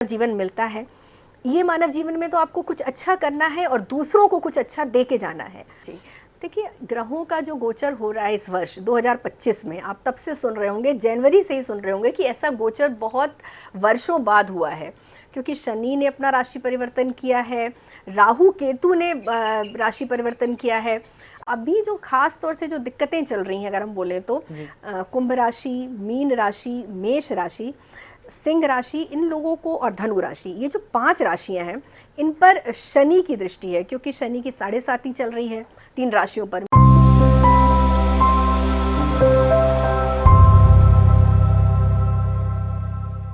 जीवन मिलता है। ये मानव जीवन में तो आपको कुछ अच्छा करना है और दूसरों को कुछ अच्छा दे के जाना है। जी देखिए, ग्रहों का जो गोचर हो रहा है इस वर्ष 2025 में, आप तब से सुन रहे होंगे, जनवरी से ही सुन रहे होंगे कि ऐसा गोचर बहुत वर्षों बाद हुआ है, क्योंकि शनि ने अपना राशि परिवर्तन किया है, राहु केतु ने राशि परिवर्तन किया है। अभी जो खास तौर से जो दिक्कतें चल रही हैं अगर हम बोलें तो कुंभ राशि, मीन राशि, मेष राशि, सिंह राशि, इन लोगों को, और धनु राशि, ये जो 5 राशियां हैं इन पर शनि की दृष्टि है, क्योंकि शनि की 7.5 चल रही है 3 राशियों पर।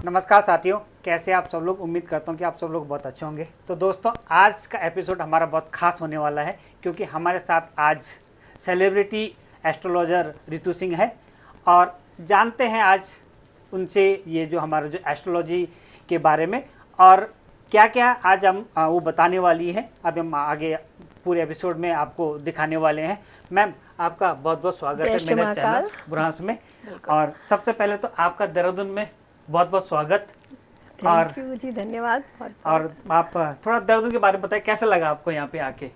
नमस्कार साथियों, कैसे आप सब लोग। उम्मीद करता हूँ कि आप सब लोग बहुत अच्छे होंगे। तो दोस्तों, आज का एपिसोड हमारा बहुत खास होने वाला है, क्योंकि हमारे साथ आज सेलिब्रिटी एस्ट्रोलॉजर रितु सिंह है और जानते हैं आज उनसे ये जो हमारा जो एस्ट्रोलॉजी के बारे में और क्या क्या आज हम वो बताने वाली है। अब हम आगे पूरे एपिसोड में आपको दिखाने वाले हैं। मैम, आपका बहुत बहुत स्वागत है मेरे चैनल बुरहांस में। और सबसे पहले तो आपका देहरादून में बहुत बहुत स्वागत। और जी धन्यवाद। और आप थोड़ा देहरादून के बारे में बताएं, कैसा लगा आपको यहाँ पे आके।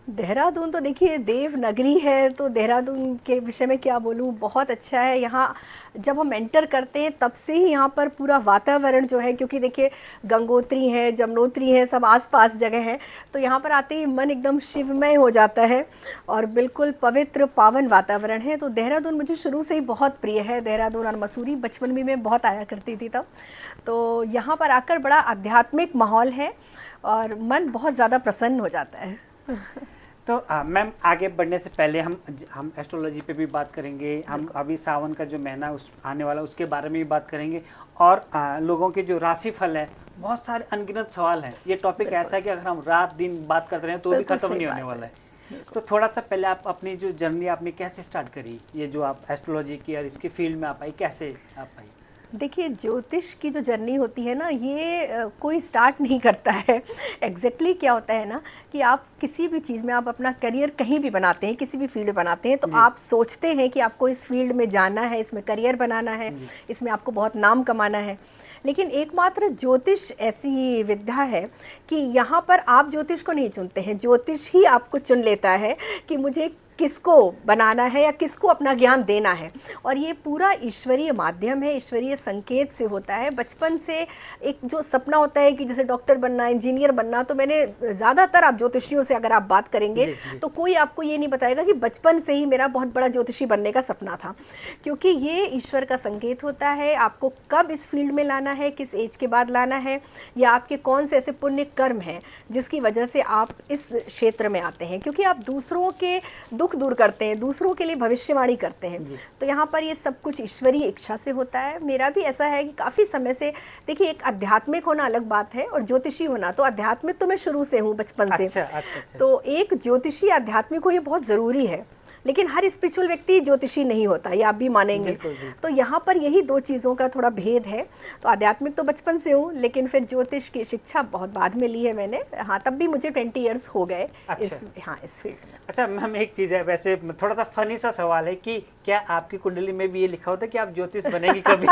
देहरादून तो देखिए देव नगरी है, तो देहरादून के विषय में क्या बोलूँ, बहुत अच्छा है। यहाँ जब हम एंटर करते हैं तब से ही यहाँ पर पूरा वातावरण जो है, क्योंकि देखिए गंगोत्री है, जमुनोत्री है, सब आसपास जगह है, तो यहाँ पर आते ही मन एकदम शिवमय हो जाता है और बिल्कुल पवित्र पावन वातावरण है। तो देहरादून मुझे शुरू से ही बहुत प्रिय है। देहरादून और मसूरी बचपन में मैं बहुत आया करती थी तब। तो यहाँ पर आकर बड़ा आध्यात्मिक माहौल है और मन बहुत ज़्यादा प्रसन्न हो जाता है। तो मैम, आगे बढ़ने से पहले हम एस्ट्रोलॉजी पे भी बात करेंगे। हम अभी सावन का जो महीना उस आने वाला उसके बारे में भी बात करेंगे और लोगों के जो राशिफल है, बहुत सारे अनगिनत सवाल हैं। ये टॉपिक ऐसा है कि अगर हम रात दिन बात करते रहें तो भी खत्म नहीं होने वाला है। तो थोड़ा सा पहले आप अपनी जो जर्नी आपने कैसे स्टार्ट करी, ये जो आप एस्ट्रोलॉजी की और इसकी फील्ड में आप आई, कैसे आप आई? देखिए, ज्योतिष की जो जर्नी होती है ना, ये कोई स्टार्ट नहीं करता है। एग्जैक्टली क्या होता है ना कि आप किसी भी चीज़ में, आप अपना करियर कहीं भी बनाते हैं, किसी भी फील्ड बनाते हैं, तो आप सोचते हैं कि आपको इस फील्ड में जाना है, इसमें करियर बनाना है, इसमें आपको बहुत नाम कमाना है। लेकिन एकमात्र ज्योतिष ऐसी विद्या है कि यहाँ पर आप ज्योतिष को नहीं चुनते हैं, ज्योतिष ही आपको चुन लेता है कि मुझे किसको बनाना है या किसको अपना ज्ञान देना है। और ये पूरा ईश्वरीय माध्यम है, ईश्वरीय संकेत से होता है। बचपन से एक जो सपना होता है कि जैसे डॉक्टर बनना, इंजीनियर बनना, तो मैंने ज़्यादातर, आप ज्योतिषियों से अगर आप बात करेंगे तो कोई आपको ये नहीं बताएगा कि बचपन से ही मेरा बहुत बड़ा ज्योतिषी बनने का सपना था, क्योंकि ये ईश्वर का संकेत होता है। आपको कब इस फील्ड में लाना है, किस एज के बाद लाना है, या आपके कौन से ऐसे पुण्य कर्म हैं जिसकी वजह से आप इस क्षेत्र में आते हैं, क्योंकि आप दूसरों के दुख दूर करते हैं, दूसरों के लिए भविष्यवाणी करते हैं। तो यहाँ पर ये सब कुछ ईश्वरीय इच्छा से होता है। मेरा भी ऐसा है कि काफ़ी समय से, देखिए, एक आध्यात्मिक होना अलग बात है और ज्योतिषी होना, तो आध्यात्मिक तो मैं शुरू से हूँ, बचपन से। अच्छा। तो एक ज्योतिषी आध्यात्मिक हो, ये बहुत ज़रूरी है। लेकिन हर स्पिरिचुअल व्यक्ति ज्योतिषी नहीं होता, ये आप भी मानेंगे। तो यहाँ पर यही 2 चीज़ों का थोड़ा भेद है। तो आध्यात्मिक तो बचपन से हूँ, लेकिन फिर ज्योतिष की शिक्षा बहुत बाद में ली है मैंने। हाँ, तब भी मुझे 20 इयर्स हो गए। अच्छा। इस फील्ड में। अच्छा मैम, एक चीज़ है, वैसे थोड़ा सा फनी सा सवाल है कि क्या आपकी कुंडली में भी ये लिखा होता है कि आप ज्योतिष बनेंगी कभी?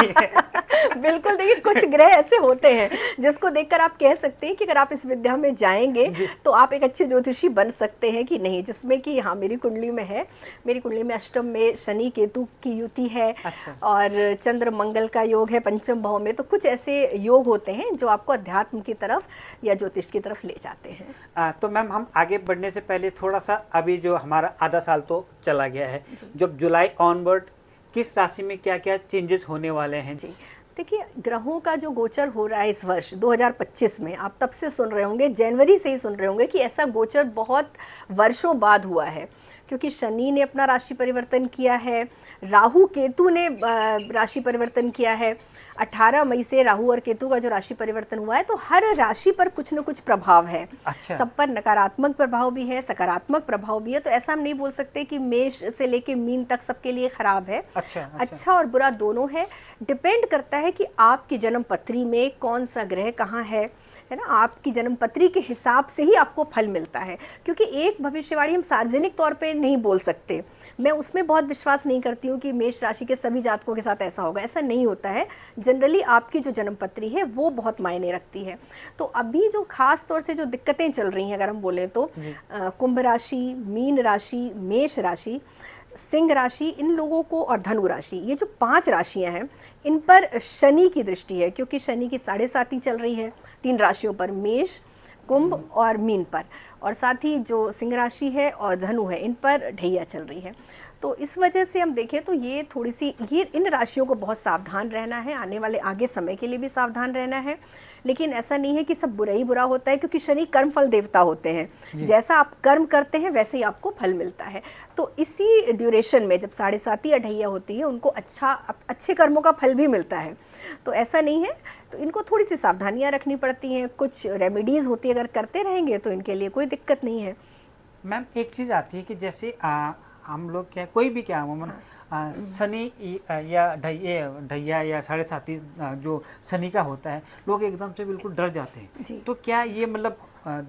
बिल्कुल, देखिए, कुछ ग्रह ऐसे होते हैं जिसको देखकर आप कह सकते हैं कि अगर आप इस विद्या में जाएंगे तो आप एक अच्छे ज्योतिषी बन सकते हैं कि नहीं, जिसमें कि हाँ, मेरी कुंडली में है। मेरी कुंडली में अष्टम में शनि केतु की युति है। अच्छा। और चंद्र मंगल का योग है पंचम भाव में। तो कुछ ऐसे योग होते हैं जो आपको अध्यात्म की तरफ या ज्योतिष की तरफ ले जाते हैं। तो मैम, हम आगे बढ़ने से पहले थोड़ा सा, अभी जो हमारा आधा साल तो चला गया है, जब जुलाई ऑनवर्ड किस राशि में क्या क्या चेंजेस होने वाले हैं? जी देखिए, ग्रहों का जो गोचर हो रहा है इस वर्ष 2025 में, आप तब से सुन रहे होंगे, जनवरी से ही सुन रहे होंगे कि ऐसा गोचर बहुत वर्षों बाद हुआ है, क्योंकि शनि ने अपना राशि परिवर्तन किया है, राहु केतु ने राशि परिवर्तन किया है। 18 मई से राहु और केतु का जो राशि परिवर्तन हुआ है, तो हर राशि पर कुछ न कुछ प्रभाव है। अच्छा। सब पर नकारात्मक प्रभाव भी है, सकारात्मक प्रभाव भी है। तो ऐसा हम नहीं बोल सकते कि मेष से लेके मीन तक सबके लिए खराब है। अच्छा और बुरा दोनों है। डिपेंड करता है कि आपकी जन्म पत्री में कौन सा ग्रह कहाँ है ना। आपकी जन्मपत्री के हिसाब से ही आपको फल मिलता है, क्योंकि एक भविष्यवाणी हम सार्वजनिक तौर पे नहीं बोल सकते। मैं उसमें बहुत विश्वास नहीं करती हूँ कि मेष राशि के सभी जातकों के साथ ऐसा होगा, ऐसा नहीं होता है। जनरली आपकी जो जन्मपत्री है वो बहुत मायने रखती है। तो अभी जो खास तौर से जो दिक्कतें चल रही हैं अगर हम बोलें तो कुंभ राशि, मीन राशि, मेष राशि, सिंह राशि, इन लोगों को, और धनु राशि, ये जो 5 राशियां हैं इन पर शनि की दृष्टि है, क्योंकि शनि की 7.5 चल रही है 3 राशियों पर, मेष, कुंभ और मीन पर, और साथ ही जो सिंह राशि है और धनु है इन पर ढैया चल रही है। तो इस वजह से हम देखें तो ये थोड़ी सी, ये इन राशियों को बहुत सावधान रहना है, आने वाले आगे समय के लिए भी सावधान रहना है। लेकिन ऐसा नहीं है कि सब बुरा ही बुरा होता है, क्योंकि शनि कर्म फल देवता होते हैं, जैसा आप कर्म करते हैं वैसे ही आपको फल मिलता है। तो इसी ड्यूरेशन में जब 7.5 या ढैया होती है उनको अच्छे कर्मों का फल भी मिलता है। तो ऐसा नहीं है, तो इनको थोड़ी सी सावधानियां रखनी पड़ती हैं, कुछ रेमेडीज़ होती है, अगर करते रहेंगे तो इनके लिए कोई दिक्कत नहीं है। मैम एक चीज़ आती है कि जैसे हम लोग क्या, कोई भी क्या अमूमन शनि या ढैया या 7.5 जो शनि का होता है, लोग एकदम से बिल्कुल डर जाते हैं। तो क्या ये मतलब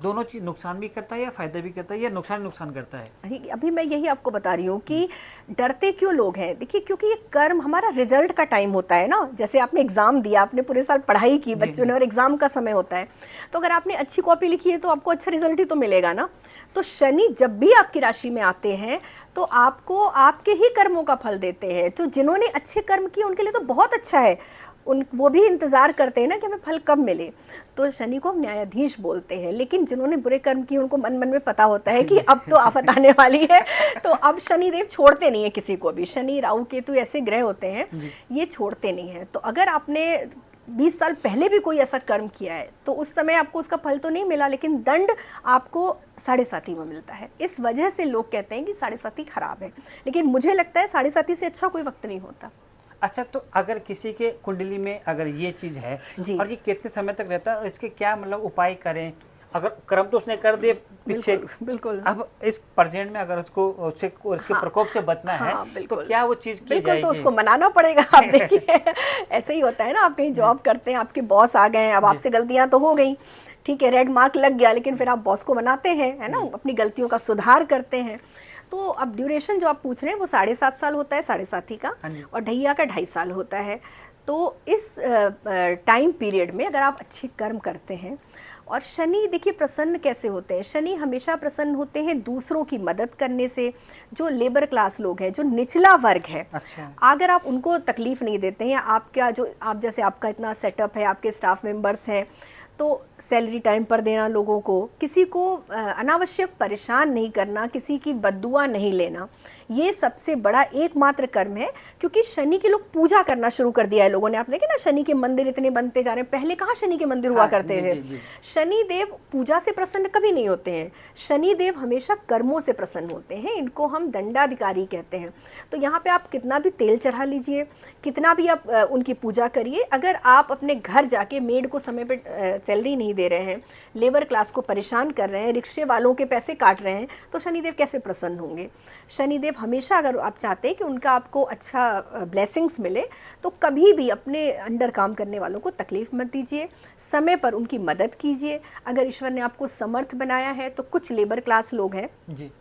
दोनों चीज़ नुकसान भी करता है या फ़ायदा भी करता है या नुकसान करता है? अभी मैं यही आपको बता रही हूँ कि डरते क्यों लोग हैं। देखिए, क्योंकि ये कर्म हमारा रिजल्ट का टाइम होता है ना, जैसे आपने एग्ज़ाम दिया, आपने पूरे साल पढ़ाई की बच्चों ने, और एग्ज़ाम का समय होता है, तो अगर आपने अच्छी कॉपी लिखी है तो आपको अच्छा रिजल्ट ही तो मिलेगा ना। तो शनि जब भी आपकी राशि में आते हैं तो आपको आपके ही कर्मों का फल देते हैं। तो जिन्होंने अच्छे कर्म किए उनके लिए तो बहुत अच्छा है, वो भी इंतज़ार करते हैं ना कि हमें फल कब मिले। तो शनि को हम न्यायाधीश बोलते हैं, लेकिन जिन्होंने बुरे कर्म किए उनको मन मन में पता होता है कि अब तो आफत आने वाली है। तो अब शनिदेव छोड़ते नहीं है किसी को भी। शनि, राहु, केतु ऐसे ग्रह होते हैं, ये छोड़ते नहीं हैं। तो अगर आपने 20 साल पहले भी कोई ऐसा कर्म किया है तो उस समय आपको उसका फल तो नहीं मिला, लेकिन दंड आपको 7.5 में मिलता है। इस वजह से लोग कहते हैं कि 7.5 खराब है, लेकिन मुझे लगता है 7.5 से अच्छा कोई वक्त नहीं होता। अच्छा, तो अगर किसी के कुंडली में अगर ये चीज़ है और ये कितने समय तक रहता है और इसके क्या मतलब उपाय करें? अगर कर्म तो उसने कर दिए पीछे, बिल्कुल, अब इस प्रेजेंट में अगर उसके प्रकोप से बचना है तो क्या वो चीज़ की जाएगी? तो उसको मनाना पड़ेगा। आप देखिए ऐसे ही होता है ना, आप कहीं जॉब करते हैं, आपके बॉस आ गए, अब आपसे गलतियां तो हो गई, ठीक है, रेड मार्क लग गया, लेकिन फिर आप बॉस को मनाते हैं, है ना, अपनी गलतियों का सुधार करते हैं। तो अब ड्यूरेशन जो आप पूछ रहे हैं वो 7.5 साल होता है 7.5 का, और ढैया का 2.5 साल होता है। तो इस टाइम पीरियड में अगर आप अच्छे कर्म करते हैं, और शनि देखिए प्रसन्न कैसे होते हैं, शनि हमेशा प्रसन्न होते हैं दूसरों की मदद करने से। जो लेबर क्लास लोग हैं, जो निचला वर्ग है, अच्छा, अगर आप उनको तकलीफ नहीं देते हैं, आप जैसे आपका इतना सेटअप है, आपके स्टाफ मेंबर्स हैं, तो सैलरी टाइम पर देना, लोगों को, किसी को अनावश्यक परेशान नहीं करना, किसी की बद्दुआ नहीं लेना, ये सबसे बड़ा एकमात्र कर्म है। क्योंकि शनि की लोग पूजा करना शुरू कर दिया है लोगों ने। आप देखें ना, शनि के मंदिर इतने बनते जा रहे हैं, पहले कहाँ शनि के मंदिर हुआ करते थे। शनि देव पूजा से प्रसन्न कभी नहीं होते हैं, शनि देव हमेशा कर्मों से प्रसन्न होते हैं, इनको हम दंडाधिकारी कहते हैं। तो यहाँ पे आप कितना भी तेल चढ़ा लीजिए, कितना भी आप उनकी पूजा करिए, अगर आप अपने घर जाके मेड को समय पर सैलरी नहीं दे रहे हैं, लेबर क्लास को परेशान कर रहे हैं, रिक्शे वालों के पैसे काट रहे हैं, तो शनिदेव कैसे प्रसन्न होंगे। शनिदेव हमेशा, अगर आप चाहते हैं कि उनका आपको अच्छा ब्लेसिंग्स मिले, तो कभी भी अपने अंडर काम करने वालों को तकलीफ मत दीजिए, समय पर उनकी मदद कीजिए। अगर ईश्वर ने आपको समर्थ बनाया है, तो कुछ लेबर क्लास लोग हैं जी,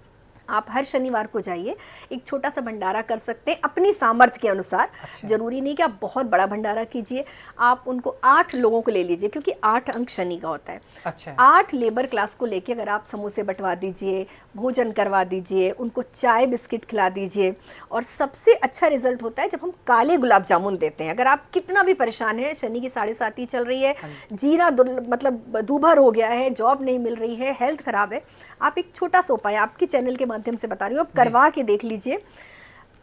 आप हर शनिवार को जाइए, एक छोटा सा भंडारा कर सकते हैं अपनी सामर्थ्य के अनुसार। अच्छा। जरूरी नहीं कि आप बहुत बड़ा भंडारा कीजिए, आप उनको 8 लोगों को ले लीजिए, क्योंकि 8 अंक शनि का होता है। अच्छा। 8 लेबर क्लास को लेके अगर आप समोसे बंटवा दीजिए, भोजन करवा दीजिए, उनको चाय बिस्किट खिला दीजिए, और सबसे अच्छा रिजल्ट होता है जब हम काले गुलाब जामुन देते हैं। अगर आप कितना भी परेशान है, शनि की 7.5 चल रही है, जीरा मतलब दूभर हो गया है, जॉब नहीं मिल रही है, हेल्थ खराब है, आप एक छोटा सा उपाय आपके चैनल के माध्यम से बता रही हूँ, आप करवा के देख लीजिए।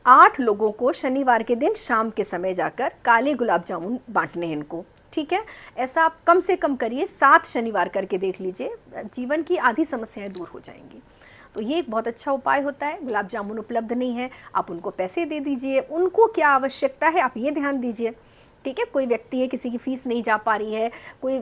8 लोगों को शनिवार के दिन शाम के समय जाकर काले गुलाब जामुन बांटने हैं इनको, ठीक है। ऐसा आप कम से कम करिए, 7 शनिवार करके देख लीजिए, जीवन की आधी समस्याएं दूर हो जाएंगी। तो ये एक बहुत अच्छा उपाय होता है। गुलाब जामुन उपलब्ध नहीं है, आप उनको पैसे दे दीजिए, उनको क्या आवश्यकता है आप ये ध्यान दीजिए, ठीक है। कोई व्यक्ति है, किसी की फीस नहीं जा पा रही है, कोई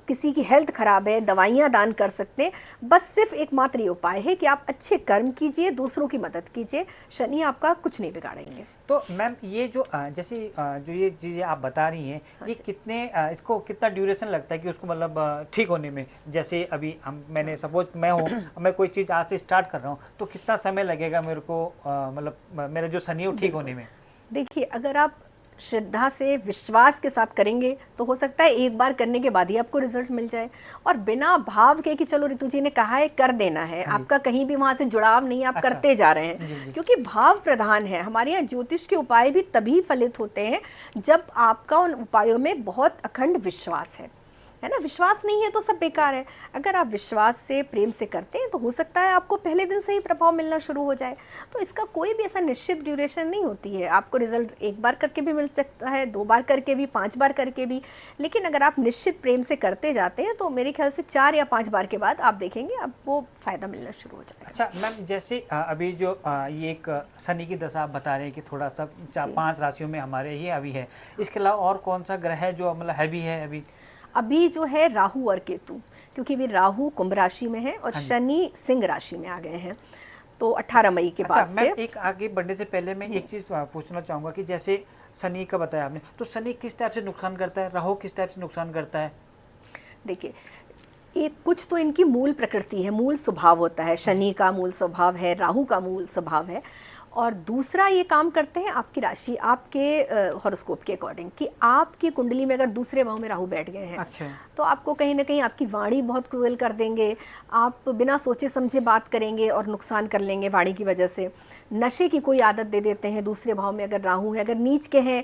किसी की हेल्थ खराब है, दवाइयाँ दान कर सकते हैं। बस सिर्फ एकमात्र ये उपाय है कि आप अच्छे कर्म कीजिए, दूसरों की मदद कीजिए, शनि आपका कुछ नहीं बिगाड़ेंगे। तो मैम ये जो जैसे जो ये चीज़ें आप बता रही हैं, ये इसको कितना ड्यूरेशन लगता है कि उसको मतलब ठीक होने में? जैसे अभी मैंने सपोज मैं हूँ, मैं कोई चीज़ आज से स्टार्ट कर रहा हूँ, तो कितना समय लगेगा मेरे को मतलब मेरा जो शनि हो ठीक होने में? देखिए, अगर आप श्रद्धा से विश्वास के साथ करेंगे तो हो सकता है एक बार करने के बाद ही आपको रिजल्ट मिल जाए। और बिना भाव के कि चलो ऋतु जी ने कहा है कर देना है, आपका कहीं भी वहाँ से जुड़ाव नहीं, आप करते जा रहे हैं, क्योंकि भाव प्रधान है। हमारे यहाँ ज्योतिष के उपाय भी तभी फलित होते हैं जब आपका उन उपायों में बहुत अखंड विश्वास है ना। विश्वास नहीं है तो सब बेकार है। अगर आप विश्वास से प्रेम से करते हैं तो हो सकता है आपको पहले दिन से ही प्रभाव मिलना शुरू हो जाए। तो इसका कोई भी ऐसा निश्चित ड्यूरेशन नहीं होती है। आपको रिजल्ट एक बार करके भी मिल सकता है, 2 बार करके भी, 5 बार करके भी, लेकिन अगर आप निश्चित प्रेम से करते जाते हैं तो मेरे ख्याल से 4 या 5 बार के बाद आप देखेंगे आपको फ़ायदा मिलना शुरू हो जाएगा। अच्छा मैम, जैसे अभी जो ये एक शनि की दशा आप बता रहे हैं कि थोड़ा सा 5 राशियों में हमारे ये अभी है, इसके अलावा और कौन सा ग्रह है जो मतलब हैवी है अभी जो है राहु और केतु, क्योंकि भी राहु कुंभ राशि में है और शनि सिंह राशि में आ गए हैं, तो 18 मई के बाद से। मैं एक आगे बढ़ने से पहले मैं एक चीज़ पूछना चाहूँगा कि जैसे शनि का बताया आपने, तो शनि किस टाइप से नुकसान करता है, राहु किस टाइप से नुकसान करता है? देखिए, एक कुछ तो इनकी मूल प्रकृति है, मूल स्वभाव होता है। शनि का मूल स्वभाव है, राहु का मूल स्वभाव है, और दूसरा ये काम करते हैं आपकी राशि, आपके हॉरोस्कोप के अकॉर्डिंग, कि आपकी कुंडली में अगर दूसरे भाव में राहु बैठ गए हैं, अच्छा, तो आपको कहीं ना कहीं आपकी वाणी बहुत क्रूएल कर देंगे, आप बिना सोचे समझे बात करेंगे और नुकसान कर लेंगे वाणी की वजह से। नशे की कोई आदत दे देते हैं दूसरे भाव में अगर राहु है, अगर नीच के हैं,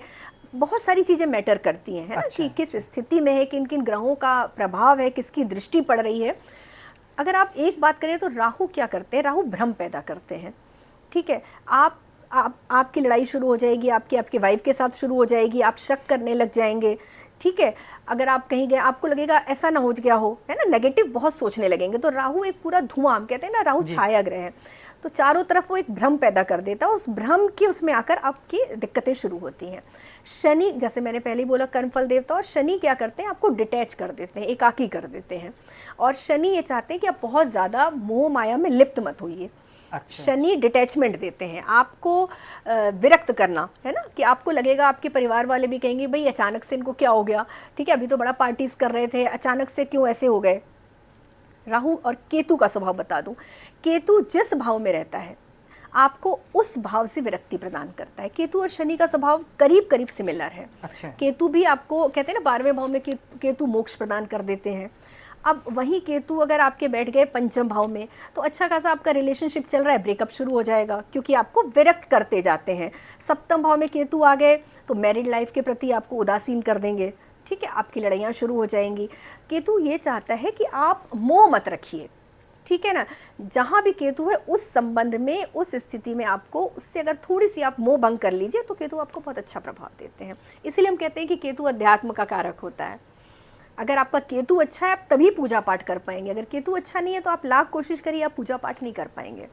बहुत सारी चीज़ें मैटर करती हैं, है ना। अच्छा, कि किस स्थिति में है, किन किन ग्रहों का प्रभाव है, किसकी दृष्टि पड़ रही है। अगर आप एक बात करें तो राहु क्या करते हैं, राहु भ्रम पैदा करते हैं, ठीक है। आपकी लड़ाई शुरू हो जाएगी, आपके वाइफ के साथ शुरू हो जाएगी, आप शक करने लग जाएंगे, ठीक है। अगर आप कहीं गए, आपको लगेगा ऐसा ना हो गया हो, है ना, नेगेटिव बहुत सोचने लगेंगे। तो राहु एक पूरा धुआं, हम कहते हैं ना, राहु छाया ग्रह है, तो चारों तरफ वो एक भ्रम पैदा कर देता है, उस भ्रम की उसमें आकर आपकी दिक्कतें शुरू होती हैं। शनि, जैसे मैंने पहले बोला, कर्मफल देवता, और शनि क्या करते हैं, आपको डिटैच कर देते हैं, एकाकी कर देते हैं। और शनि ये चाहते हैं कि आप बहुत ज़्यादा मोह माया में लिप्त मत होइए। अच्छा, शनि डिटैचमेंट देते हैं आपको, विरक्त करना, है ना, कि आपको लगेगा, आपके परिवार वाले भी कहेंगे भाई अचानक से इनको क्या हो गया, ठीक है, अभी तो बड़ा पार्टीज कर रहे थे, अचानक से क्यों ऐसे हो गए। राहु और केतु का स्वभाव बता दूं, केतु जिस भाव में रहता है आपको उस भाव से विरक्ति प्रदान करता है। केतु और शनि का स्वभाव करीब करीब सिमिलर है। अच्छा, केतु भी आपको कहते हैं ना 12वें भाव में केतु मोक्ष प्रदान कर देते हैं। अब वही केतु अगर आपके बैठ गए पंचम भाव में, तो अच्छा खासा आपका रिलेशनशिप चल रहा है, ब्रेकअप शुरू हो जाएगा, क्योंकि आपको विरक्त करते जाते हैं। सप्तम भाव में केतु आ गए तो मैरिड लाइफ के प्रति आपको उदासीन कर देंगे, ठीक है, आपकी लड़ाइयाँ शुरू हो जाएंगी। केतु ये चाहता है कि आप मोह मत रखिए, ठीक है ना। जहाँ भी केतु है उस संबंध में, उस स्थिति में आपको उससे अगर थोड़ी सी आप मोह भंग कर लीजिए तो केतु आपको बहुत अच्छा प्रभाव देते हैं। इसीलिए हम कहते हैं कि केतु अध्यात्म का कारक होता है। अगर आपका केतु अच्छा है आप तभी पूजा पाठ कर पाएंगे, अगर केतु अच्छा नहीं है तो आप लाख कोशिश करिए, आप पूजा पाठ नहीं कर पाएंगे।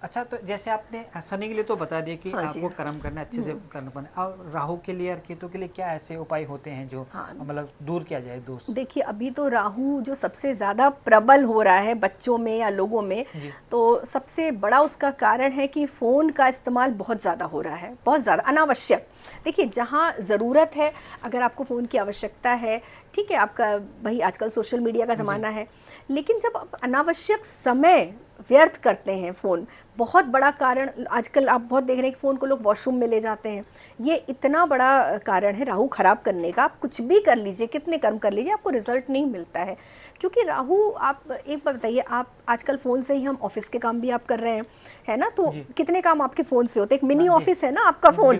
अच्छा, तो जैसे आपने शनि के लिए तो बता दिया कि आपको कर्म करना अच्छे से करना पड़ना, और राहु के लिए और केतु के लिए क्या ऐसे उपाय होते हैं जो मतलब दूर किया जाए दोष? देखिए, अभी तो राहु जो सबसे ज़्यादा प्रबल हो रहा है बच्चों में या लोगों में, तो सबसे बड़ा उसका कारण है कि फ़ोन का इस्तेमाल बहुत ज़्यादा हो रहा है, बहुत ज़्यादा अनावश्यक। देखिए, जहाँ ज़रूरत है, अगर आपको फ़ोन की आवश्यकता है, ठीक है, आपका भाई आजकल सोशल मीडिया का ज़माना है, लेकिन जब आप अनावश्यक समय व्यर्थ करते हैं, फ़ोन बहुत बड़ा कारण आजकल आप बहुत देख रहे हैं कि फ़ोन को लोग वॉशरूम में ले जाते हैं, ये इतना बड़ा कारण है राहु खराब करने का। आप कुछ भी कर लीजिए, कितने कर्म कर लीजिए, आपको रिजल्ट नहीं मिलता है, क्योंकि राहु, आप एक बात बताइए, आप आजकल फ़ोन से ही, हम ऑफिस के काम भी आप कर रहे हैं, है ना, तो कितने काम आपके फ़ोन से होते हैं, एक मिनी ऑफिस है ना आपका फ़ोन,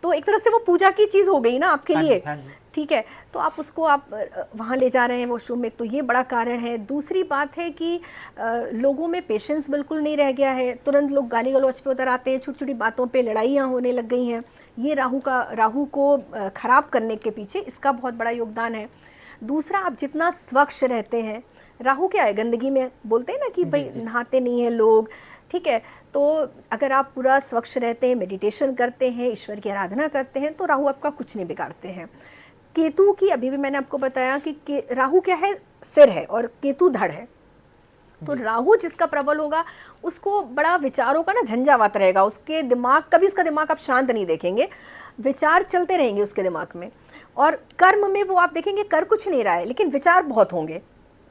तो एक तरह से वो पूजा की चीज़ हो गई ना आपके लिए, ठीक है। तो आप उसको आप वहाँ ले जा रहे हैं वॉशरूम में, तो ये बड़ा कारण है। दूसरी बात है कि लोगों में पेशेंस बिल्कुल नहीं रह गया है, तुरंत लोग गाली गलौज पे उतर आते हैं, छोटी छोटी बातों पे लड़ाइयाँ होने लग गई हैं। ये राहु को ख़राब करने के पीछे इसका बहुत बड़ा योगदान है। दूसरा, आप जितना स्वच्छ रहते हैं, राहु क्या है, गंदगी में बोलते हैं ना कि भाई नहाते नहीं हैं लोग, ठीक है, तो अगर आप पूरा स्वच्छ रहते हैं, मेडिटेशन करते हैं, ईश्वर की आराधना करते हैं, तो राहु आपका कुछ नहीं बिगाड़ते हैं। केतु की अभी भी मैंने आपको बताया कि राहु क्या है, सिर है, और केतु धड़ है। तो राहु जिसका प्रबल होगा उसको बड़ा विचारों का ना झंझावात रहेगा, उसके दिमाग, कभी उसका दिमाग आप शांत नहीं देखेंगे, विचार चलते रहेंगे उसके दिमाग में। और कर्म में वो आप देखेंगे कर कुछ नहीं रहा है, लेकिन विचार बहुत होंगे,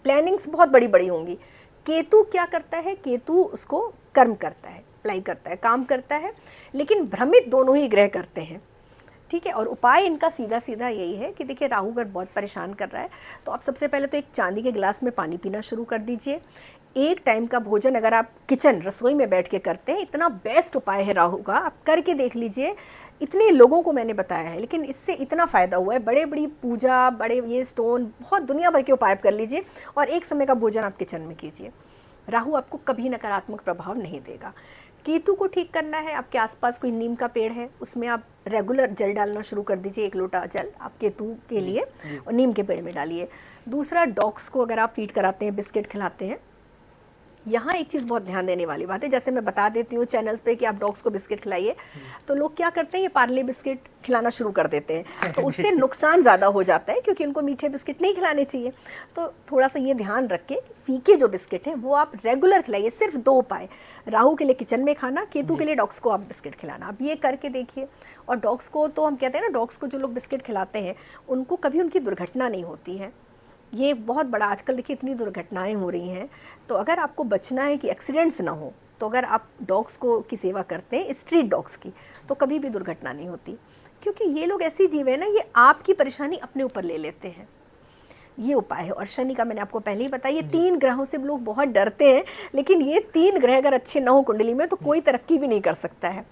प्लानिंग्स बहुत बड़ी बड़ी होंगी। केतु क्या करता है, केतु उसको कर्म करता है, अप्लाई करता है, काम करता है, लेकिन भ्रमित दोनों ही ग्रह करते हैं, ठीक है। और उपाय इनका सीधा सीधा यही है कि देखिए राहु अगर बहुत परेशान कर रहा है तो आप सबसे पहले तो एक चांदी के गिलास में पानी पीना शुरू कर दीजिए। एक टाइम का भोजन अगर आप किचन रसोई में बैठ के करते हैं, इतना बेस्ट उपाय है राहु का, आप करके देख लीजिए। इतने लोगों को मैंने बताया है लेकिन इससे इतना फ़ायदा हुआ है। बड़े बड़ी पूजा, बड़े ये स्टोन, बहुत दुनिया भर के उपाय कर लीजिए और एक समय का भोजन आप किचन में कीजिए। राहु आपको कभी नकारात्मक प्रभाव नहीं देगा। केतु को ठीक करना है, आपके आसपास कोई नीम का पेड़ है उसमें आप रेगुलर जल डालना शुरू कर दीजिए। 1 लोटा जल आप केतु के लिए और नीम के पेड़ में डालिए। दूसरा, डॉग्स को अगर आप फीड कराते हैं, बिस्किट खिलाते हैं, यहाँ एक चीज़ बहुत ध्यान देने वाली बात है। जैसे मैं बता देती हूँ चैनल्स पे कि आप डॉग्स को बिस्किट खिलाइए, तो लोग क्या करते हैं, ये पार्ले बिस्किट खिलाना शुरू कर देते हैं, तो उससे नुकसान ज़्यादा हो जाता है क्योंकि उनको मीठे बिस्किट नहीं खिलाने चाहिए। तो थोड़ा सा ये ध्यान रखें, फीके जो बिस्किट हैं वो आप रेगुलर खिलाइए। सिर्फ 2 उपाय, राहु के लिए किचन में खाना, केतु के लिए डॉग्स को आप बिस्किट खिलाना। आप ये करके देखिए। और डॉग्स को तो हम कहते हैं ना, डॉग्स को जो लोग बिस्किट खिलाते हैं उनको कभी उनकी दुर्घटना नहीं होती है। ये बहुत बड़ा, आजकल देखिए इतनी दुर्घटनाएं हो रही हैं, तो अगर आपको बचना है कि एक्सीडेंट्स ना हो, तो अगर आप डॉग्स को की सेवा करते हैं, स्ट्रीट डॉग्स की, तो कभी भी दुर्घटना नहीं होती। क्योंकि ये लोग ऐसी जीव है ना, ये आपकी परेशानी अपने ऊपर ले लेते हैं। ये उपाय है। और शनि का मैंने आपको पहले ही बताया, ये 3 ग्रहों से लोग बहुत डरते हैं, लेकिन ये 3 ग्रह अगर अच्छे न हो कुंडली में तो कोई तरक्की भी नहीं कर सकता है।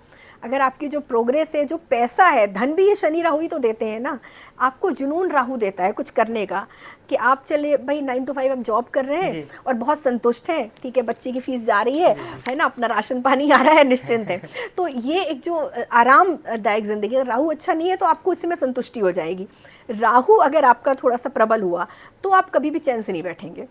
अगर आपकी जो प्रोग्रेस है, जो पैसा है, धन भी ये शनि राहु ही तो देते हैं ना। आपको जुनून राहु देता है कुछ करने का, कि आप चले भाई 9 to 5 आप जॉब कर रहे हैं और बहुत संतुष्ट हैं, ठीक है, बच्चे की फीस जा रही है ना, अपना राशन पानी आ रहा है, निश्चिंत है। तो ये एक जो आरामदायक जिंदगी है, राहु अच्छा नहीं है तो आपको इसी में संतुष्टि हो जाएगी। राहु अगर आपका थोड़ा सा प्रबल हुआ तो आप कभी भी चैन से नहीं बैठेंगे।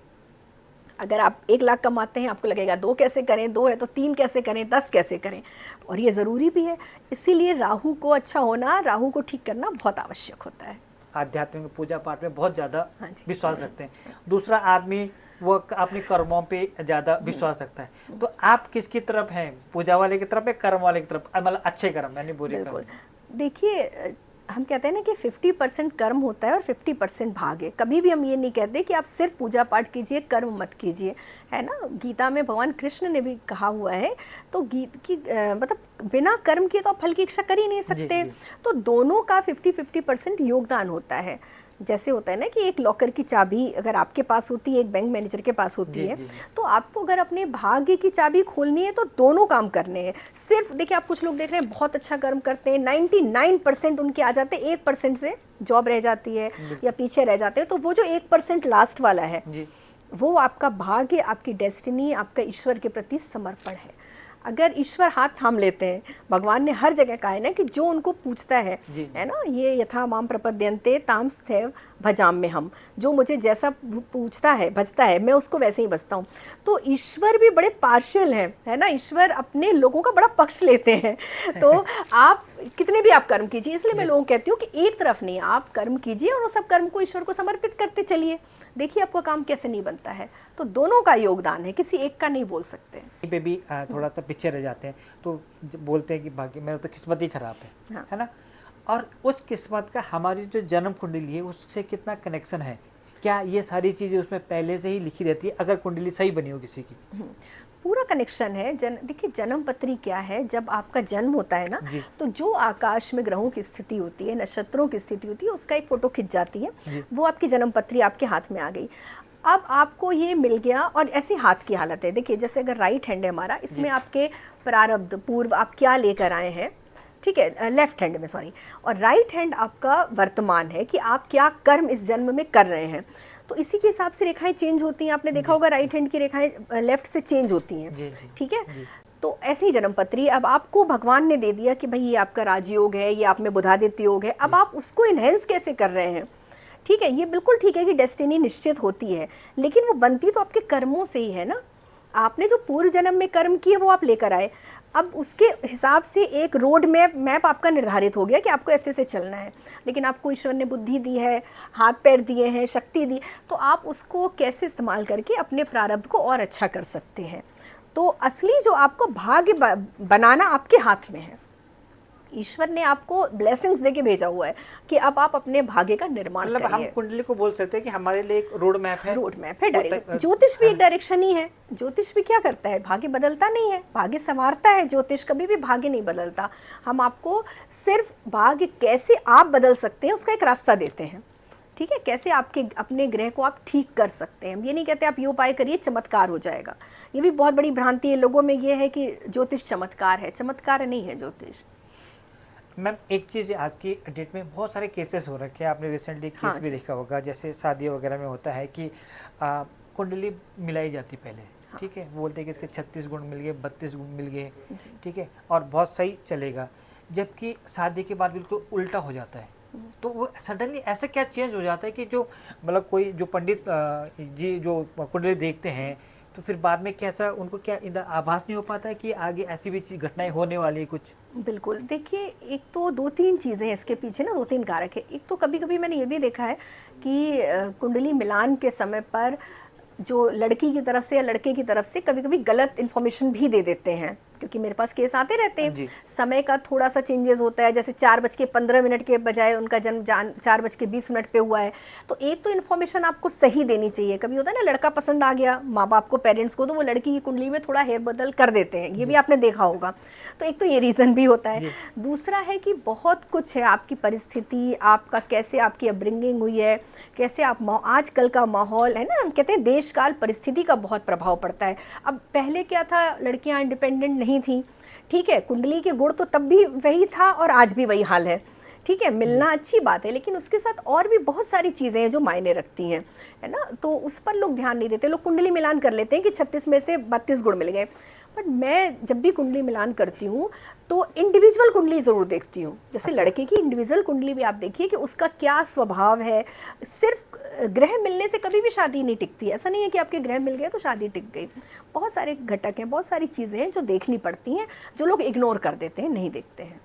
अगर आप 1 लाख कमाते हैं, आपको लगेगा 2 कैसे करें, 2 है तो 3 कैसे करें, 10 कैसे करें, और ये ज़रूरी भी है। इसीलिए राहु को अच्छा होना, राहु को ठीक करना बहुत आवश्यक होता है। आध्यात्मिक पूजा पाठ में बहुत ज़्यादा हाँ विश्वास रखते हैं। दूसरा आदमी वो अपने कर्मों पे ज़्यादा विश्वास रखता है। तो आप किसकी तरफ हैं, पूजा वाले की तरफ या कर्म वाले की तरफ, मतलब अच्छे कर्म यानी बुरे कर्म? देखिए, हम कहते हैं ना कि 50% कर्म होता है और 50% भाग है। कभी भी हम ये नहीं कहते कि आप सिर्फ पूजा पाठ कीजिए, कर्म मत कीजिए, है ना। गीता में भगवान कृष्ण ने भी कहा हुआ है, तो गीत की मतलब बिना कर्म किए तो आप फल की इच्छा कर ही नहीं सकते। तो दोनों का 50-50% योगदान होता है। जैसे होता है ना कि एक लॉकर की चाबी अगर आपके पास होती है, एक बैंक मैनेजर के पास होती है, तो आपको अगर अपने भाग्य की चाबी खोलनी है तो दोनों काम करने हैं। सिर्फ देखिए, आप कुछ लोग देख रहे हैं बहुत अच्छा कर्म करते हैं, 99% उनके आ जाते हैं, 1% से जॉब रह जाती है या पीछे रह जाते हैं। तो वो जो 1% लास्ट वाला है, वो आपका भाग्य, आपकी डेस्टिनी, आपका ईश्वर के प्रति समर्पण है। अगर ईश्वर हाथ थाम लेते हैं, भगवान ने हर जगह कहा है ना कि जो उनको पूछता है ना, ये यथा माम प्रपद्यन्ते ताम स्थैव भजाम में हम, जो मुझे जैसा पूछता है भजता है, मैं उसको वैसे ही भजता हूँ। तो ईश्वर भी बड़े पार्शियल हैं, है ना, ईश्वर अपने लोगों का बड़ा पक्ष लेते हैं। तो आप कितने भी आप कर्म कीजिए, इसलिए मैं लोगों को कहती हूँ कि एक तरफ नहीं, आप कर्म कीजिए और वो सब कर्म को ईश्वर को समर्पित करते चलिए। देखिए आपका काम कैसे नहीं बनता है। तो दोनों का योगदान है, किसी एक का नहीं बोल सकते। पे भी थोड़ा सा पीछे रह जाते हैं तो बोलते हैं कि बाकी मेरा तो किस्मत ही खराब है, है ना। और उस किस्मत का हमारी जो जन्म कुंडली है उससे कितना कनेक्शन है? क्या ये सारी चीज़ें उसमें पहले से ही लिखी रहती है अगर कुंडली सही बनी हो किसी की? पूरा कनेक्शन है। देखिए, जन्म पत्री क्या है, जब आपका जन्म होता है ना, तो जो आकाश में ग्रहों की स्थिति होती है, नक्षत्रों की स्थिति होती है, उसका एक फोटो खिंच जाती है, वो आपकी जन्म पत्री आपके हाथ में आ गई। अब आपको ये मिल गया और ऐसी हाथ की हालत है। देखिए, जैसे अगर राइट हैंड है हमारा, इसमें आपके प्रारब्ध पूर्व आप क्या लेकर आए हैं, ठीक है, लेफ्ट हैंड में, सॉरी, और राइट हैंड आपका वर्तमान है कि आप क्या कर्म इस जन्म में कर रहे हैं। तो इसी के हिसाब से रेखाएं चेंज होती हैं। आपने देखा होगा राइट हैंड की रेखाएं लेफ्ट से चेंज होती हैं, ठीक है। तो ऐसी ही जन्म पत्री अब आपको भगवान ने दे दिया कि भाई ये आपका राजयोग है, ये आप में बुधादित्य योग है। अब आप उसको इनहेंस कैसे कर रहे हैं, ठीक है। ये बिल्कुल ठीक है कि डेस्टिनी निश्चित होती है, लेकिन वो बनती तो आपके कर्मों से ही है ना। आपने जो पूर्व जन्म में कर्म किए वो आप लेकर आए, अब उसके हिसाब से एक रोड मैप आपका निर्धारित हो गया कि आपको ऐसे से चलना है। लेकिन आपको ईश्वर ने बुद्धि दी है, हाथ पैर दिए हैं, शक्ति दी, तो आप उसको कैसे इस्तेमाल करके अपने प्रारब्ध को और अच्छा कर सकते हैं। तो असली जो आपको भाग्य बनाना आपके हाथ में है, ईश्वर ने आपको ब्लेसिंग्स देके भेजा हुआ है कि अब आप अपने भाग्य का निर्माण मतलब हम करिए। कुंडली को बोल सकते हैं कि हमारे लिए एक रोड मैप है। रोड मैप है, डायरेक्ट। ज्योतिष भी एक डायरेक्शन ही है। ज्योतिष भी क्या करता है, भाग्य बदलता नहीं है, भाग्य संवारता है। ज्योतिष कभी भी भाग्य नहीं बदलता। हम आपको सिर्फ भाग्य कैसे आप बदल सकते हैं उसका एक रास्ता देते हैं, ठीक है, कैसे आपके अपने ग्रह को आप ठीक कर सकते हैं। हम ये नहीं कहते आप ये उपाय करिए चमत्कार हो जाएगा, ये भी बहुत बड़ी भ्रांति है लोगों में, ये है कि ज्योतिष चमत्कार है। चमत्कार नहीं है ज्योतिष। मैम एक चीज़, आज की डेट में बहुत सारे केसेस हो रखे हैं, आपने रिसेंटली केस हाँ भी देखा होगा, जैसे शादी वगैरह में होता है कि कुंडली मिलाई जाती पहले, ठीक है, बोलते हैं कि इसके 36 गुण मिल गए, 32 गुण मिल गए, ठीक है, और बहुत सही चलेगा, जबकि शादी के बाद बिल्कुल उल्टा हो जाता है। तो वो सडनली ऐसा क्या चेंज हो जाता है कि जो मतलब कोई जो पंडित जी जो कुंडली देखते हैं, तो फिर बाद में कैसा उनको क्या आभास नहीं हो पाता है कि आगे ऐसी भी चीज घटनाएं होने वाली है कुछ? बिल्कुल, देखिए एक तो 2-3 चीज़ें हैं इसके पीछे ना, 2-3 कारक है। एक तो कभी कभी मैंने ये भी देखा है कि कुंडली मिलान के समय पर जो लड़की की तरफ से या लड़के की तरफ से कभी कभी गलत इन्फॉर्मेशन भी दे देते हैं, क्योंकि मेरे पास केस आते रहते हैं। समय का थोड़ा सा चेंजेस होता है, जैसे 4:15 के बजाय उनका जन्म 4:20 पे हुआ है, तो एक तो इन्फॉर्मेशन आपको सही देनी चाहिए। कभी होता है ना लड़का पसंद आ गया माँ बाप को, पेरेंट्स को, तो वो लड़की की कुंडली में थोड़ा हेर बदल कर देते हैं, ये भी आपने देखा होगा। तो एक तो ये रीज़न भी होता है। दूसरा है कि बहुत कुछ है, आपकी परिस्थिति, आपका कैसे आपकी अपब्रिंगिंग हुई है, कैसे आप आजकल का माहौल है ना, हम कहते हैं देश काल परिस्थिति का बहुत प्रभाव पड़ता है। अब पहले क्या था, लड़कियां इंडिपेंडेंट नहीं थी, ठीक है, कुंडली के गुण तो तब भी वही था और आज भी वही हाल है, ठीक है, मिलना अच्छी बात है, लेकिन उसके साथ और भी बहुत सारी चीज़ें हैं जो मायने रखती हैं, है ना, तो उस पर लोग ध्यान नहीं देते। लोग कुंडली मिलान कर लेते हैं कि 36 में से 32 गुण मिल गए, बट मैं जब भी कुंडली मिलान करती हूँ तो इंडिविजुअल कुंडली ज़रूर देखती हूँ। जैसे लड़के की इंडिविजुअल कुंडली भी आप देखिए कि उसका क्या स्वभाव है। सिर्फ ग्रह मिलने से कभी भी शादी नहीं टिकती, ऐसा नहीं है कि आपके ग्रह मिल गए तो शादी टिक गई। बहुत सारे घटक हैं, बहुत सारी चीज़ें हैं जो देखनी पड़ती हैं, जो लोग इग्नोर कर देते हैं, नहीं देखते हैं।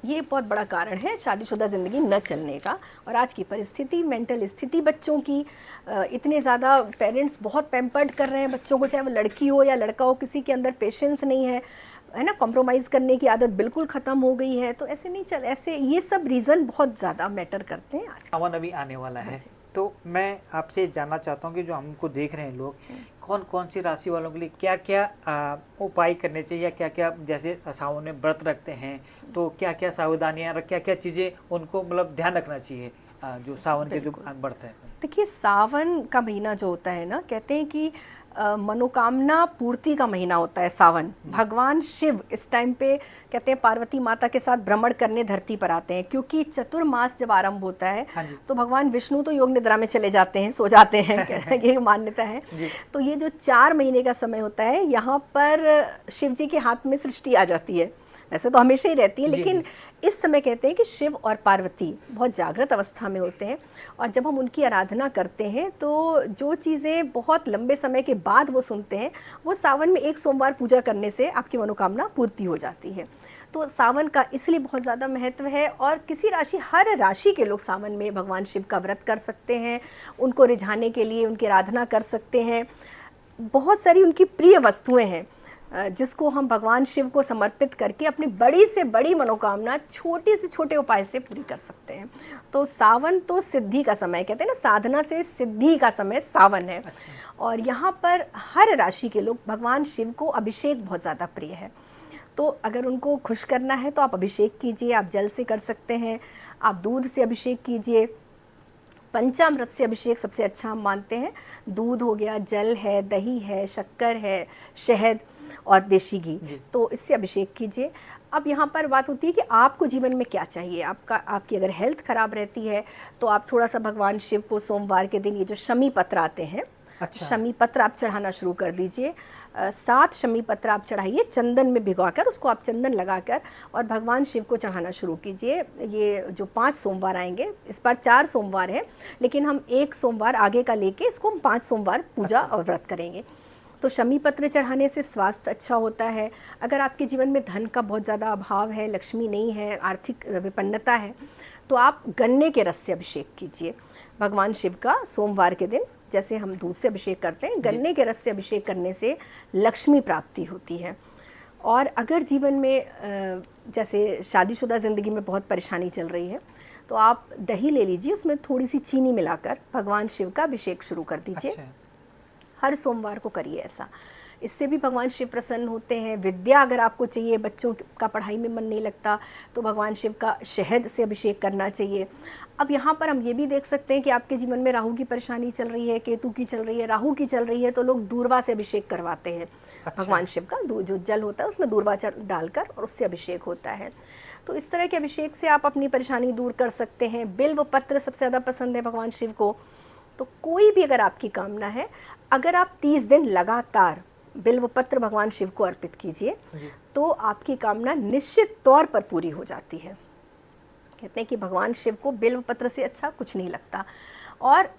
ये बहुत बड़ा कारण है शादीशुदा ज़िंदगी न चलने का। और आज की परिस्थिति, मेंटल स्थिति बच्चों की, इतने ज़्यादा पेरेंट्स बहुत पैम्पर्ड कर रहे हैं बच्चों को, चाहे वो लड़की हो या लड़का हो, किसी के अंदर पेशेंस नहीं है ना, कॉम्प्रोमाइज़ करने की आदत बिल्कुल ख़त्म हो गई है। तो ऐसे नहीं चल, ऐसे ये सब रीज़न बहुत ज़्यादा मैटर करते हैं आज। सावन अभी आने वाला है, तो मैं आपसे जानना चाहता हूँ कि जो हमको देख रहे हैं लोग, कौन कौन सी राशि वालों के लिए क्या क्या उपाय करने चाहिए, या क्या क्या, जैसे सावन में व्रत रखते हैं तो क्या क्या सावधानियाँ, क्या क्या चीज़ें उनको मतलब ध्यान रखना चाहिए जो सावन के जो व्रत है? देखिए सावन का महीना जो होता है ना, कहते हैं कि मनोकामना पूर्ति का महीना होता है सावन। भगवान शिव इस टाइम पे कहते हैं पार्वती माता के साथ भ्रमण करने धरती पर आते हैं, क्योंकि चतुर्मास जब आरंभ होता है तो भगवान विष्णु तो योग निद्रा में चले जाते हैं, सो जाते हैं ये मान्यता है। तो ये जो 4 महीने का समय होता है, यहाँ पर शिव जी के हाथ में सृष्टि आ जाती है। वैसे तो हमेशा ही रहती है, लेकिन इस समय कहते हैं कि शिव और पार्वती बहुत जागृत अवस्था में होते हैं, और जब हम उनकी आराधना करते हैं तो जो चीज़ें बहुत लंबे समय के बाद वो सुनते हैं, वो सावन में एक सोमवार पूजा करने से आपकी मनोकामना पूर्ति हो जाती है। तो सावन का इसलिए बहुत ज़्यादा महत्व है। और किसी राशि, हर राशि के लोग सावन में भगवान शिव का व्रत कर सकते हैं, उनको रिझाने के लिए उनकी आराधना कर सकते हैं। बहुत सारी उनकी प्रिय वस्तुएँ हैं जिसको हम भगवान शिव को समर्पित करके अपनी बड़ी से बड़ी मनोकामना छोटे से छोटे उपाय से पूरी कर सकते हैं। तो सावन तो सिद्धि का समय, कहते हैं ना, साधना से सिद्धि का समय सावन है। और यहाँ पर हर राशि के लोग, भगवान शिव को अभिषेक बहुत ज़्यादा प्रिय है, तो अगर उनको खुश करना है तो आप अभिषेक कीजिए। आप जल से कर सकते हैं, आप दूध से अभिषेक कीजिए, पंचामृत से अभिषेक सबसे अच्छा हम मानते हैं। दूध हो गया, जल है, दही है, शक्कर है, शहद और देशी घी, तो इससे अभिषेक कीजिए। अब यहाँ पर बात होती है कि आपको जीवन में क्या चाहिए। आपकी अगर हेल्थ खराब रहती है तो आप थोड़ा सा भगवान शिव को सोमवार के दिन ये जो शमी पत्र आते हैं, शमी पत्र आप चढ़ाना शुरू कर दीजिए। 7 शमी पत्र आप चढ़ाइए चंदन में भिगोकर, उसको आप चंदन लगाकर और भगवान शिव को चढ़ाना शुरू कीजिए। ये जो 5 सोमवार आएंगे, इस बार 4 सोमवार है, लेकिन हम 1 सोमवार आगे का लेके इसको हम 5 सोमवार पूजा और व्रत करेंगे। तो शमी पत्र चढ़ाने से स्वास्थ्य अच्छा होता है। अगर आपके जीवन में धन का बहुत ज़्यादा अभाव है, लक्ष्मी नहीं है, आर्थिक विपन्नता है, तो आप गन्ने के रस से अभिषेक कीजिए भगवान शिव का सोमवार के दिन। जैसे हम दूध से अभिषेक करते हैं, गन्ने के रस से अभिषेक करने से लक्ष्मी प्राप्ति होती है। और अगर जीवन में जैसे शादीशुदा ज़िंदगी में बहुत परेशानी चल रही है, तो आप दही ले लीजिए, उसमें थोड़ी सी चीनी मिलाकर भगवान शिव का अभिषेक शुरू कर दीजिए। अच्छा। हर सोमवार को करिए ऐसा, इससे भी भगवान शिव प्रसन्न होते हैं। विद्या अगर आपको चाहिए, बच्चों का पढ़ाई में मन नहीं लगता, तो भगवान शिव का शहद से अभिषेक करना चाहिए। अब यहाँ पर हम ये भी देख सकते हैं कि आपके जीवन में राहु की परेशानी चल रही है, केतु की चल रही है, राहु की चल रही है, तो लोग दूर्वा से अभिषेक करवाते हैं। अच्छा। भगवान शिव का जो जल होता है उसमें दूर्वा डालकर और उससे अभिषेक होता है। तो इस तरह के अभिषेक से आप अपनी परेशानी दूर कर सकते हैं। बिल्व पत्र सबसे ज़्यादा पसंद है भगवान शिव को। तो कोई भी अगर आपकी कामना है, अगर आप 30 दिन लगातार बिल्व पत्र भगवान शिव को अर्पित कीजिए, तो आपकी कामना निश्चित तौर पर पूरी हो जाती है। कहते हैं कि भगवान शिव को बिल्व पत्र से अच्छा कुछ नहीं लगता। और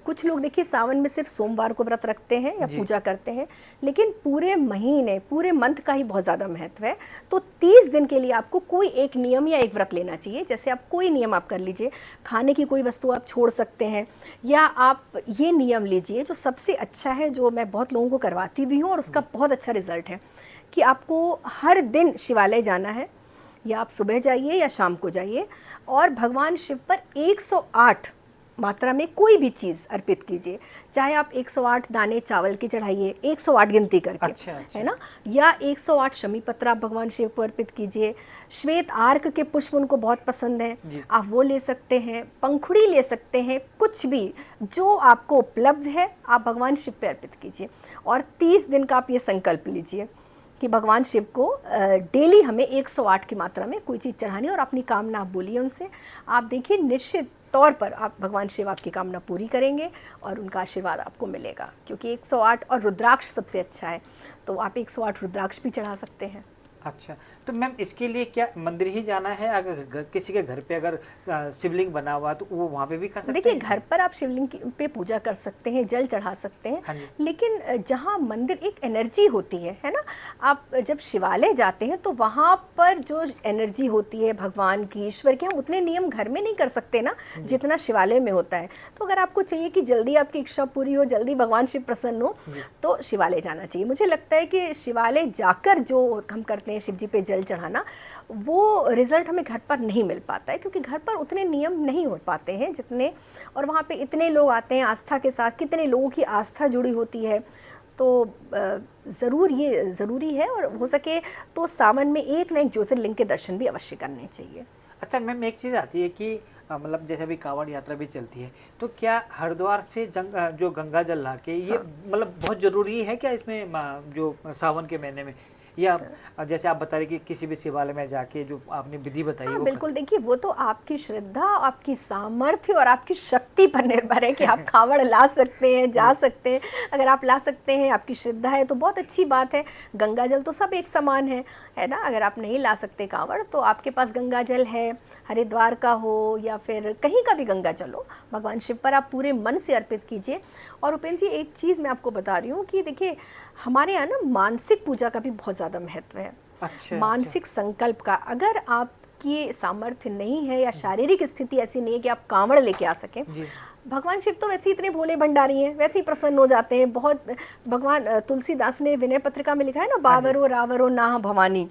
कुछ लोग देखिए सावन में सिर्फ सोमवार को व्रत रखते हैं या पूजा करते हैं, लेकिन पूरे महीने, पूरे मंथ का ही बहुत ज़्यादा महत्व है। तो 30 दिन के लिए आपको कोई एक नियम या एक व्रत लेना चाहिए। जैसे आप कोई नियम आप कर लीजिए, खाने की कोई वस्तु आप छोड़ सकते हैं, या आप ये नियम लीजिए जो सबसे अच्छा है, जो मैं बहुत लोगों को करवाती भी हूँ और उसका बहुत अच्छा रिजल्ट है, कि आपको हर दिन शिवालय जाना है, या आप सुबह जाइए या शाम को जाइए, और भगवान शिव पर 108 मात्रा में कोई भी चीज़ अर्पित कीजिए। चाहे आप 108 दाने चावल के चढ़ाइए, 108 गिनती करके। अच्छा। है ना, या 108 शमी पत्र आप भगवान शिव को अर्पित कीजिए। श्वेत आर्क के पुष्प उनको बहुत पसंद हैं, आप वो ले सकते हैं। पंखुड़ी ले सकते हैं, कुछ भी जो आपको उपलब्ध है आप भगवान शिव पे अर्पित कीजिए। और 30 दिन का आप ये संकल्प लीजिए कि भगवान शिव को डेली हमें 108 की मात्रा में कोई चीज़ चढ़ानी, और अपनी कामना आप बोलिए उनसे। आप देखिए निश्चित तौर पर आप भगवान शिव आपकी कामना पूरी करेंगे और उनका आशीर्वाद आपको मिलेगा। क्योंकि 108 और रुद्राक्ष सबसे अच्छा है, तो आप 108 रुद्राक्ष भी चढ़ा सकते हैं। अच्छा, तो मैम इसके लिए क्या मंदिर ही जाना है? अगर किसी के घर पे अगर शिवलिंग बना हुआ तो वो वहाँ पे भी कर सकते हैं? देखिए घर पर आप शिवलिंग पे पूजा कर सकते हैं, जल चढ़ा सकते हैं। हाँ, लेकिन जहाँ मंदिर, एक एनर्जी होती है ना, आप जब शिवालय जाते हैं तो वहाँ पर जो एनर्जी होती है भगवान की, ईश्वर की, हम उतने नियम घर में नहीं कर सकते ना जितना शिवालय में होता है। तो अगर आपको चाहिए कि जल्दी आपकी इच्छा पूरी हो, जल्दी भगवान शिव प्रसन्न हो, तो शिवालय जाना चाहिए। मुझे लगता है कि शिवालय जाकर जो हम करते हैं शिव जी पे जल चढ़ाना, वो रिजल्ट हमें घर पर नहीं मिल पाता है, क्योंकि घर पर उतने नियम नहीं हो पाते हैं जितने, और वहाँ पे इतने लोग आते हैं आस्था के साथ, कितने लोगों की आस्था जुड़ी होती है। तो ज़रूर ये ज़रूरी है, और हो सके तो सावन में एक न एक ज्योतिर्लिंग के दर्शन भी अवश्य करने चाहिए। अच्छा मैम, एक चीज़ आती है कि मतलब जैसे अभी कांवड़ यात्रा भी चलती है, तो क्या हरिद्वार से जो गंगा जल ला के ये मतलब बहुत ज़रूरी है क्या इसमें, जो सावन के महीने में, या जैसे आप बता रहे कि किसी भी शिवालय में जाके जो आपने विधि बताई? हाँ, बिल्कुल। देखिए वो तो आपकी श्रद्धा, आपकी सामर्थ्य और आपकी शक्ति पर निर्भर है कि आप कांवड़ ला सकते हैं, जा सकते हैं। अगर आप ला सकते हैं, आपकी श्रद्धा है, तो बहुत अच्छी बात है। गंगा जल तो सब एक समान है ना। अगर आप नहीं ला सकते कांवड़, तो आपके पास गंगा जल है, हरिद्वार का हो या फिर कहीं का भी गंगा जल हो, भगवान शिव पर आप पूरे मन से अर्पित कीजिए। और उपेंद्र जी, एक चीज़ मैं आपको बता रही हूँ कि देखिए हमारे यहाँ ना मानसिक पूजा का भी बहुत ज़्यादा महत्व है। अच्छा, मानसिक संकल्प का, अगर आपकी सामर्थ्य नहीं है या शारीरिक स्थिति ऐसी नहीं है कि आप कांवड़ लेके आ सकें, भगवान शिव तो वैसे ही इतने भोले भंडारी हैं, वैसे ही प्रसन्न हो जाते हैं। बहुत भगवान तुलसीदास ने विनय पत्रिका में लिखा है ना, बावरो रावरो नाह भवानी,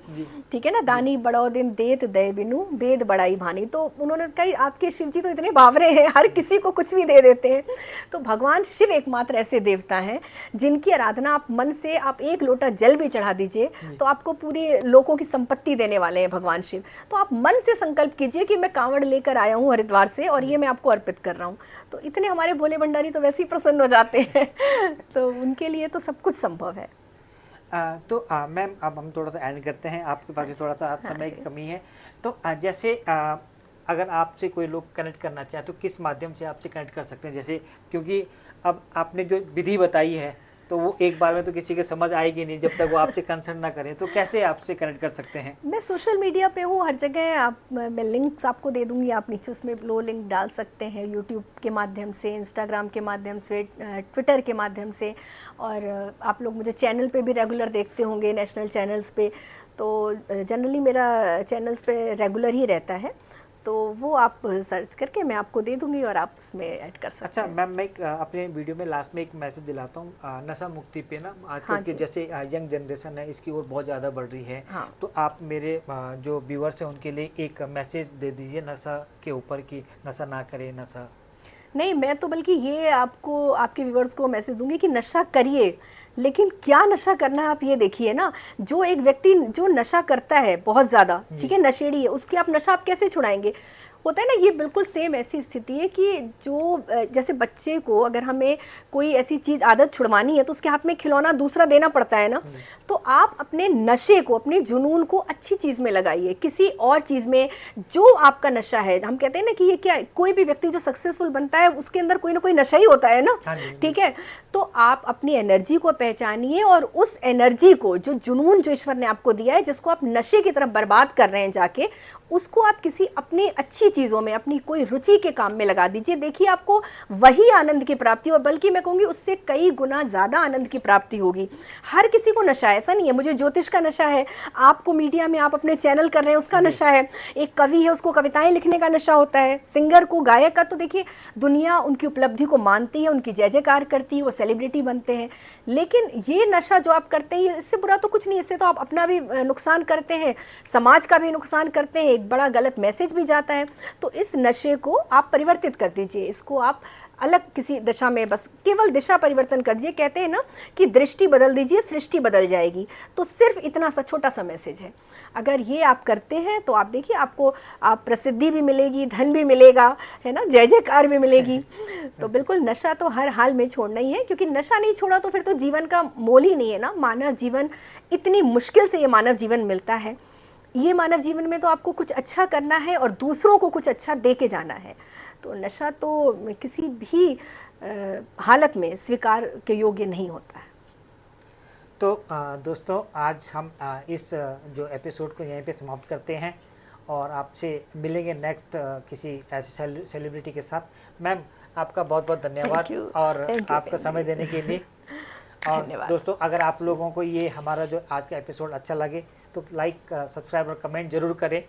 ठीक है ना, दानी बड़ो दिन देत दय बिनु वेद बड़ाई भानी। तो उन्होंने कहा आपके शिव जी तो इतने बावरे हैं, हर किसी को कुछ भी दे देते हैं। तो भगवान शिव एकमात्र ऐसे देवता हैं जिनकी आराधना आप मन से, आप एक लोटा जल भी चढ़ा दीजिए तो आपको पूरी लोगों की संपत्ति देने वाले हैं भगवान शिव। तो आप मन से संकल्प कीजिए कि मैं कांवड़ लेकर आया हूँ हरिद्वार से और ये मैं आपको अर्पित कर रहा हूँ। तो इतने हमारे भोले भंडारी तो वैसे ही प्रसन्न हो जाते हैं। तो उनके लिए तो सब कुछ संभव है। तो मैम अब हम थोड़ा सा एंड करते हैं, आपके पास भी थोड़ा सा समय की कमी है। तो जैसे अगर आपसे कोई लोग कनेक्ट करना चाहे तो किस माध्यम से आपसे कनेक्ट कर सकते हैं? जैसे क्योंकि अब आपने जो विधि बताई है तो वो एक बार में तो किसी के समझ आएगी नहीं जब तक वो आपसे कंसर्न ना करें, तो कैसे आपसे कनेक्ट कर सकते हैं? मैं सोशल मीडिया पे हूँ, हर जगह। मैं लिंक्स आपको दे दूँगी, आप नीचे उसमें लो लिंक डाल सकते हैं, यूट्यूब के माध्यम से, इंस्टाग्राम के माध्यम से, ट्विटर के माध्यम से। और आप लोग मुझे चैनल पे भी रेगुलर देखते होंगे, नेशनल चैनल्स पे। तो जनरली मेरा चैनल्स पे रेगुलर ही रहता है। तो वो आप सर्च करके मैं आपको दे दूंगी और आप उसमें ऐड कर सकते अच्छा हैं। मैम, मैं अपने वीडियो में लास्ट में एक मैसेज दिलाता हूँ, नशा मुक्ति पे ना आजकल हाँ के जी। जैसे यंग जनरेशन है इसकी ओर बहुत ज़्यादा बढ़ रही है। हाँ। तो आप मेरे जो व्यूअर्स हैं उनके लिए एक मैसेज दे दीजिए नशा के ऊपर कि नशा ना करें, नशा। नहीं, मैं तो बल्कि ये आपको, आपके व्यूवर्स को मैसेज दूंगी कि नशा करिए, लेकिन क्या नशा करना है आप ये देखिए ना। जो एक व्यक्ति जो नशा करता है बहुत ज़्यादा, ठीक है, नशेड़ी है, उसकी आप नशा आप कैसे छुड़ाएंगे। होता है ना, ये बिल्कुल सेम ऐसी स्थिति है कि जो जैसे बच्चे को अगर हमें कोई ऐसी चीज़ आदत छुड़वानी है तो उसके हाथ में खिलौना दूसरा देना पड़ता है ना। तो आप अपने नशे को, अपने जुनून को अच्छी चीज़ में लगाइए, किसी और चीज़ में। जो आपका नशा है, हम कहते हैं ना कि ये क्या, कोई भी व्यक्ति जो सक्सेसफुल बनता है उसके अंदर कोई ना कोई नशा ही होता है ना, ठीक है। तो आप अपनी एनर्जी को पहचानिए और उस एनर्जी को, जो जुनून जो ईश्वर ने आपको दिया है, जिसको आप नशे की तरफ बर्बाद कर रहे हैं जाके, उसको आप किसी अपनी अच्छी चीज़ों में, अपनी कोई रुचि के काम में लगा दीजिए। देखिए आपको वही आनंद की प्राप्ति, और बल्कि मैं कहूँगी उससे कई गुना ज़्यादा आनंद की प्राप्ति होगी। हर किसी को नशा है, ऐसा नहीं है। मुझे ज्योतिष का नशा है, आपको मीडिया में आप अपने चैनल कर रहे हैं उसका नशा है, एक कवि है उसको कविताएं लिखने का नशा होता है, सिंगर को, गायक का। तो देखिए दुनिया उनकी उपलब्धि को मानती है, उनकी जय जयकार करती है, वो सेलिब्रिटी बनते हैं। लेकिन ये नशा जो आप करते हैं, इससे बुरा तो कुछ नहीं, इससे तो आप अपना भी नुकसान करते हैं, समाज का भी नुकसान करते हैं, एक बड़ा गलत मैसेज भी जाता है। तो इस नशे को आप परिवर्तित कर दीजिए, इसको आप अलग किसी दिशा में, बस केवल दिशा परिवर्तन कर दीजिए। कहते हैं ना कि दृष्टि बदल दीजिए, सृष्टि बदल जाएगी। तो सिर्फ इतना सा छोटा सा मैसेज है, अगर ये आप करते हैं तो आप देखिए आपको आप प्रसिद्धि भी मिलेगी, धन भी मिलेगा, है ना, जय जयकार भी मिलेगी। तो बिल्कुल नशा तो हर हाल में छोड़ना ही है, क्योंकि नशा नहीं छोड़ा तो फिर तो जीवन का मोल ही नहीं है ना। मानव जीवन, इतनी मुश्किल से ये मानव जीवन मिलता है, ये मानव जीवन में तो आपको कुछ अच्छा करना है और दूसरों को कुछ अच्छा दे के जाना है। तो नशा तो किसी भी हालत में स्वीकार के योग्य नहीं होता है। तो दोस्तों आज हम इस जो एपिसोड को यहीं पे समाप्त करते हैं और आपसे मिलेंगे नेक्स्ट किसी ऐसे सेलिब्रिटी के साथ। मैम आपका बहुत बहुत धन्यवाद और आपका समय देने के लिए। और दोस्तों अगर आप लोगों को ये हमारा जो आज का एपिसोड अच्छा लगे तो लाइक, सब्सक्राइब और कमेंट जरूर करें।